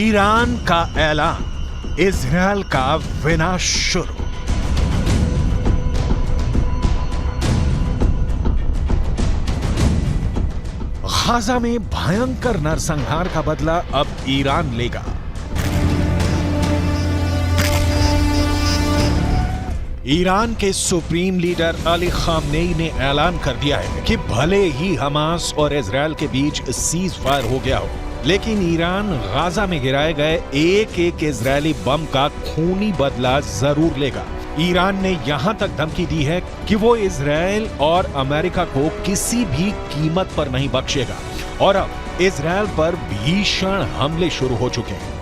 Iran का ऐलान, Israel का विनाश शुरू। गाजा में भयंकर नरसंहार का बदला अब ईरान लेगा। ईरान के सुप्रीम लीडर अली खामनेई ने ऐलान कर दिया है कि भले ही हमास और इजरायल के बीच सीज फायर हो गया हो, लेकिन ईरान गाजा में गिराए गए एक एक इजरायली बम का खूनी बदला जरूर लेगा। ईरान ने यहां तक धमकी दी है कि वो इजरायल और अमेरिका को किसी भी कीमत पर नहीं बख्शेगा और अब इजरायल पर भीषण हमले शुरू हो चुके हैं।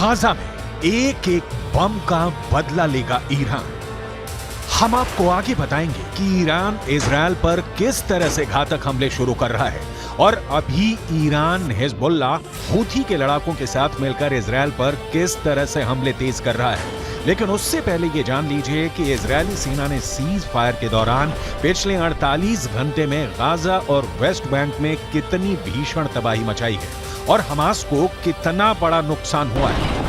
गाजा में एक एक बम का बदला लेगा ईरान। हम आपको आगे बताएंगे कि ईरान इजरायल पर किस तरह से घातक हमले शुरू कर रहा है और अभी ईरान हिजबुल्लाह हूथी के लड़ाकों के साथ मिलकर इजरायल पर किस तरह से हमले तेज कर रहा है। लेकिन उससे पहले ये जान लीजिए कि इजरायली सेना ने सीज फायर के दौरान पिछले 48 घंटे में गाजा और वेस्ट बैंक में कितनी भीषण तबाही मचाई है और हमास को कितना बड़ा नुकसान हुआ है।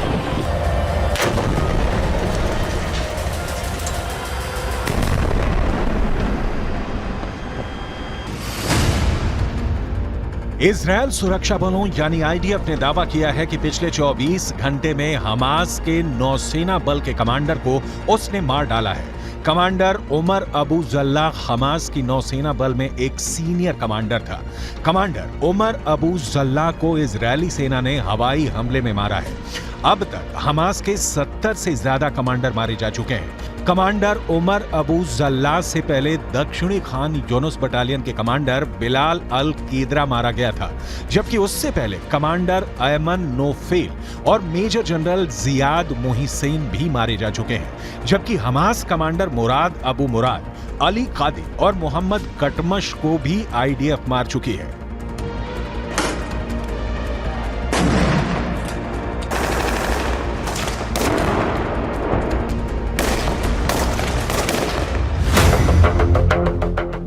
इजरायल सुरक्षा बलों यानी आईडीएफ ने दावा किया है कि पिछले 24 घंटे में हमास के नौसेना बल के कमांडर को उसने मार डाला है। Commander Umar Abu Jallah Hamas की नौसेना बल में एक सीनियर कमांडर था। कमांडर उमर अबू जल्लाह को इजरायली सेना ने हवाई हमले में मारा है। अब तक हमास के 70 से ज्यादा कमांडर मारे जा चुके हैं। कमांडर उमर अबू जल्लाह से पहले दक्षिणी खान यूनुस बटालियन के कमांडर बिलाल अल कीदरा मारा गया था, जबकि उससे पहले कमांडर अयमन नोफेल और मेजर जनरल जियाद मोहिसेन भी मारे जा चुके हैं। जबकि हमास कमांडर मुराद अबू मुराद, अली कादी और मोहम्मद कटमश को भी आईडीएफ मार चुकी है।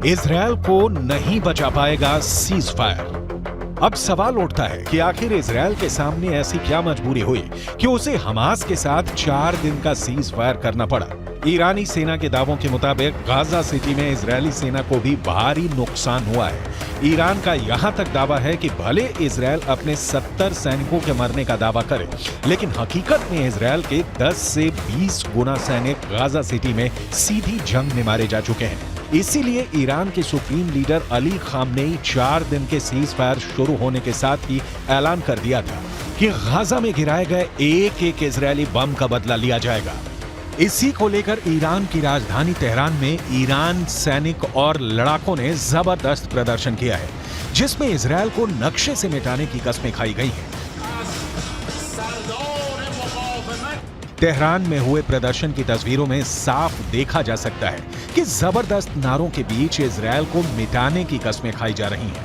इजरायल को नहीं बचा पाएगा सीज फायर। अब सवाल उठता है कि आखिर इजरायल के सामने ऐसी क्या मजबूरी हुई कि उसे हमास के साथ 4 दिन का सीज फायर करना पड़ा। ईरानी सेना के दावों के मुताबिक गाजा सिटी में इजरायली सेना को भी भारी नुकसान हुआ है। ईरान का यहां तक दावा है कि भले इजरायल अपने 70 सैनिकों के मरने का दावा करे, लेकिन हकीकत में इजरायल के 10 से 20 गुना सैनिक गाजा सिटी में सीधी जंग में मारे जा चुके हैं। इसीलिए ईरान के सुप्रीम लीडर अली खामनेई 4 दिन के सीज फायर शुरू होने के साथ ही ऐलान कर दिया था कि गाजा में गिराए गए एक एक इजरायली बम का बदला लिया जाएगा। इसी को लेकर ईरान की राजधानी तेहरान में ईरान सैनिक और लड़ाकों ने जबरदस्त प्रदर्शन किया है, जिसमें इजरायल को नक्शे से मिटाने की कस्में खाई गई हैं। तेहरान में हुए प्रदर्शन की तस्वीरों में साफ देखा जा सकता है कि जबरदस्त नारों के बीच इजरायल को मिटाने की कस्में खाई जा रही हैं।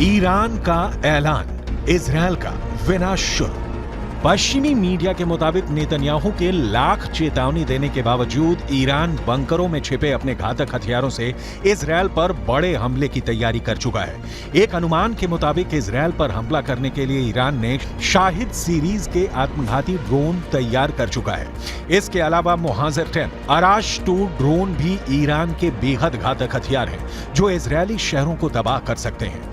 ईरान का ऐलान, इजरायल का विनाश शुरू। पश्चिमी मीडिया के मुताबिक नेतन्याहू के लाख चेतावनी देने के बावजूद ईरान बंकरों में छिपे अपने घातक हथियारों से इजरायल पर बड़े हमले की तैयारी कर चुका है। एक अनुमान के मुताबिक इजरायल पर हमला करने के लिए ईरान ने शाहिद सीरीज के आत्मघाती ड्रोन तैयार कर चुका है। इसके अलावा मुहाजिर 10, अराश 2 ड्रोन भी ईरान के बेहद घातक हथियार हैं, जो इजरायली शहरों को तबाह कर सकते हैं।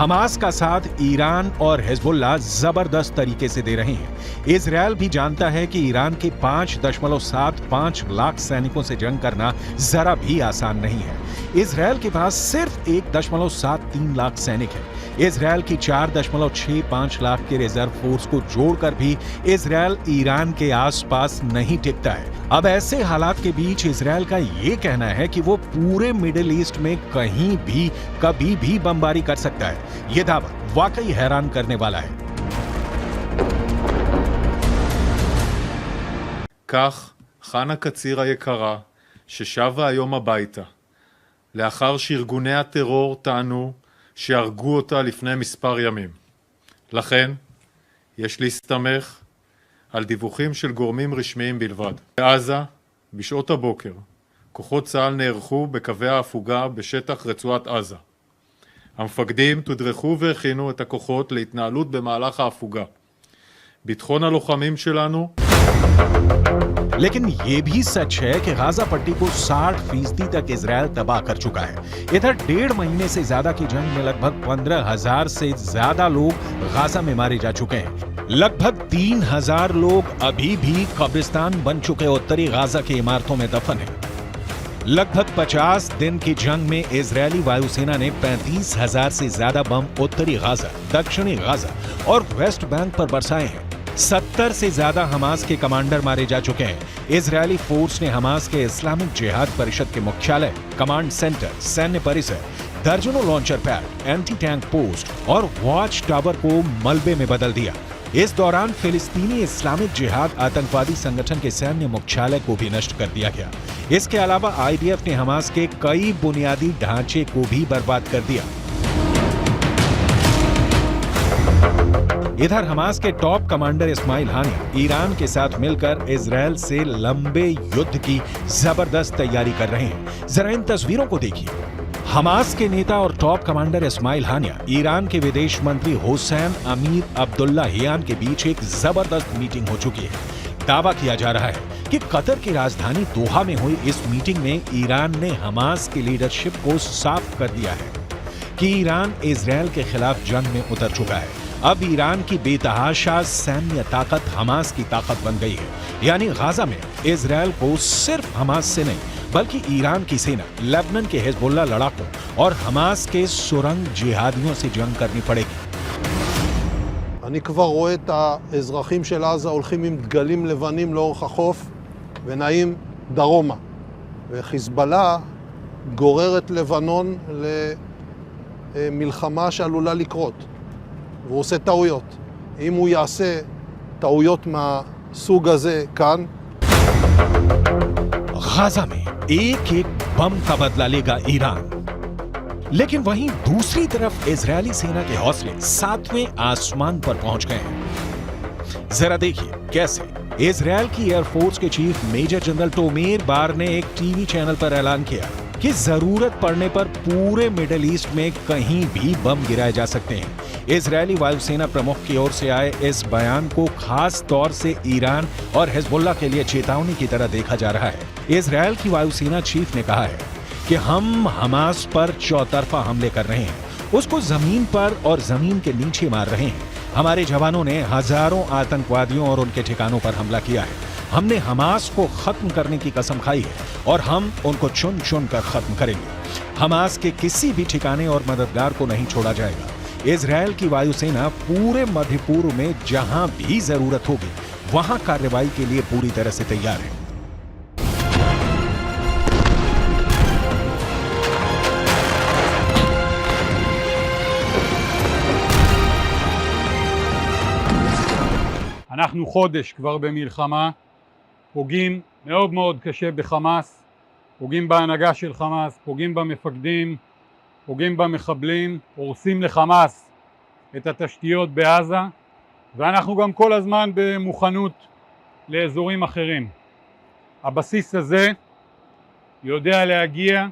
हमास का साथ ईरान और हिजबुल्लाह जबरदस्त तरीके से दे रहे हैं। इजरायल भी जानता है कि ईरान के 5.75 लाख सैनिकों से जंग करना जरा भी आसान नहीं है। इजरायल के पास सिर्फ 1.73 लाख सैनिक है। इजरायल की 4.65 लाख के रिजर्व फोर्स को जोड़कर भी इजरायल ईरान के आसपास नहीं टिकता है। अब ऐसे हालात के बीच इजरायल का ये कहना है कि वो पूरे मिडिल ईस्ट में कहीं भी कभी भी बमबारी कर सकता है। ये दावा वाकई हैरान करने वाला है। כך חנה קציר היקרה, ששבה היום הביתה, לאחר שארגוני הטרור טענו שהרגו אותה לפני מספר ימים. לכן, יש להסתמך על דיווחים של גורמים רשמיים בלבד. בעזה, בשעות הבוקר, כוחות צה"ל נערכו בקווי ההפוגה בשטח רצועת עזה. המפקדים תודרכו והכינו את הכוחות להתנהלות במהלך ההפוגה. ביטחון הלוחמים שלנו लेकिन ये भी सच है कि गाजा पट्टी को 60% तक इजरायल तबाह कर चुका है। इधर 1.5 महीने से ज्यादा की जंग में लगभग 15,000 से ज्यादा लोग गाजा में मारे जा चुके हैं। लगभग 3,000 लोग अभी भी कब्रिस्तान बन चुके उत्तरी गाजा की इमारतों में दफन हैं। लगभग 50 दिन की जंग में इजरायली वायुसेना ने 35,000 से ज्यादा बम उत्तरी गाजा, दक्षिणी गाजा और वेस्ट बैंक पर बरसाए हैं। 70 से ज्यादा हमास के कमांडर मारे जा चुके हैं। इजरायली फोर्स ने हमास के इस्लामिक जिहाद परिषद के मुख्यालय, कमांड सेंटर, सैन्य परिसर, दर्जनों launcher pad, anti tank post और वॉच टावर को मलबे में बदल दिया। इस दौरान फिलिस्तीनी इस्लामिक जिहाद आतंकवादी संगठन के सैन्य मुख्यालय को भी नष्ट कर दिया गया। इसके अलावा आईडीएफ ने हमास के कई बुनियादी ढांचे को भी बर्बाद कर दिया। इधर हमास के टॉप कमांडर इस्माइल हानिया ईरान के साथ मिलकर इजरायल से लंबे युद्ध की जबरदस्त तैयारी कर रहे हैं। जरा इन तस्वीरों को देखिए। हमास के नेता और टॉप कमांडर इस्माइल हानिया ईरान के विदेश मंत्री हुसैन अमीर अब्दुल्लाहियान के बीच एक जबरदस्त मीटिंग हो चुकी है। दावा किया जा रहा है कि कतर की राजधानी दोहा में हुई इस मीटिंग में ईरान ने हमास की लीडरशिप को साफ कर दिया है कि ईरान इजरायल के खिलाफ जंग में उतर चुका है। अब ईरान की बेतहाशा सैन्य ताकत हमास की ताकत बन गई है। यानी गाजा में इजरायल को सिर्फ हमास से नहीं बल्कि ईरान की सेना, लेबनान के हिजबुल्लाह लड़ाकों और हमास के सुरंग जिहादियों से जंग करनी पड़ेगी। אני כבר רואה את האזרחים של עזה הולכים עם דגלים לבנים לאורך החוף ונעים דרומה. וחיזבאללה גורר את לבנון למלחמה שעלולה לקרות. והוא עושה טעויות. אם הוא יעשה טעויות מהסוג הזה כאן, गाजा में एक एक बम का बदला लेगा ईरान। लेकिन वहीं दूसरी तरफ इजरायली सेना के हौसले 7वें आसमान पर पहुंच गए हैं। जरा देखिए कैसे। इजरायल की एयरफोर्स के चीफ मेजर जनरल टोमेर बार ने एक टीवी चैनल पर ऐलान किया कि जरूरत पड़ने पर पूरे मिडिल ईस्ट में कहीं भी बम गिराए जा सकते हैं। इजरायली वायुसेना प्रमुख की ओर से आए इस बयान को खास तौर से ईरान और हिजबुल्लाह के लिए चेतावनी की तरह देखा जा रहा है। इजरायल की वायुसेना चीफ ने कहा है कि हम हमास पर चौतरफा हमले कर रहे हैं, उसको जमीन पर और जमीन के नीचे मार रहे हैं। हमारे जवानों ने हजारों आतंकवादियों और उनके ठिकानों पर हमला किया है। हमने हमास को खत्म करने की कसम खाई है और हम उनको चुन चुन कर खत्म करेंगे। हमास के किसी भी ठिकाने और मददगार को नहीं छोड़ा जाएगा। इजरायल की वायुसेना पूरे मध्य पूर्व में जहां भी जरूरत होगी वहां कार्रवाई के लिए पूरी तरह से तैयार है। אנחנו חודש כבר במלחמה, פוגעים מאוד מאוד קשה בחמאס, פוגעים בהנהגה של חמאס, פוגעים במפקדים, פוגעים במחבלים, הורסים לחמאס את התשתיות בעזה, ואנחנו גם כל הזמן במוכנות לאזורים אחרים. הבסיס הזה יודע להגיע.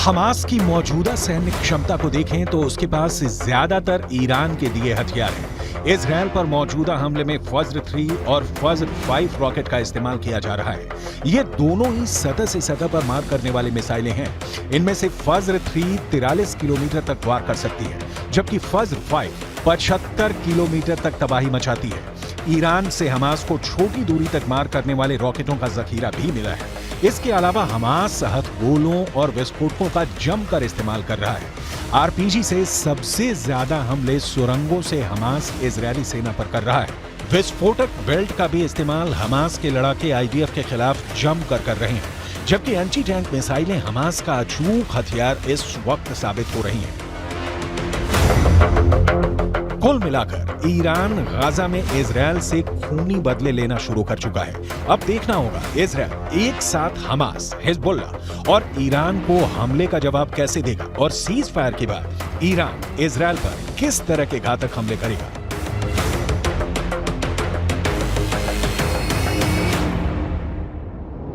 हमास की मौजूदा सैन्य क्षमता को देखें तो उसके पास ज्यादातर ईरान के दिए हथियार हैं। इजरायल पर मौजूदा हमले में फज्र 3 और फज्र 5 रॉकेट का इस्तेमाल किया जा रहा है। ये दोनों ही सतह से सतह पर मार करने वाली मिसाइलें हैं। इनमें से फज्र 3 43 किलोमीटर तक वार कर सकती है, जबकि फज्र 5 75 किलोमीटर तक तबाही मचाती है। ईरान से हमास को छोटी दूरी तक मार करने वाले रॉकेटों का जखीरा भी मिला है। इसके अलावा हमास हथगोलों और विस्फोटकों का जमकर इस्तेमाल कर रहा है। आरपीजी से सबसे ज्यादा हमले सुरंगों से हमास इजरायली सेना पर कर रहा है। विस्फोटक बेल्ट का भी इस्तेमाल हमास के लड़ाके आईडीएफ के खिलाफ जमकर कर रहे हैं, जबकि एंटी टैंक मिसाइलें हमास का अचूक हथियार इस वक्त साबित हो रही हैं। कुल मिलाकर ईरान गाजा में इजरायल से खूनी बदले लेना शुरू कर चुका है। अब देखना होगा इजरायल एक साथ हमास, हिजबुल्लाह और ईरान को हमले का जवाब कैसे देगा और सीज फायर के बाद ईरान इजरायल पर किस तरह के घातक हमले करेगा।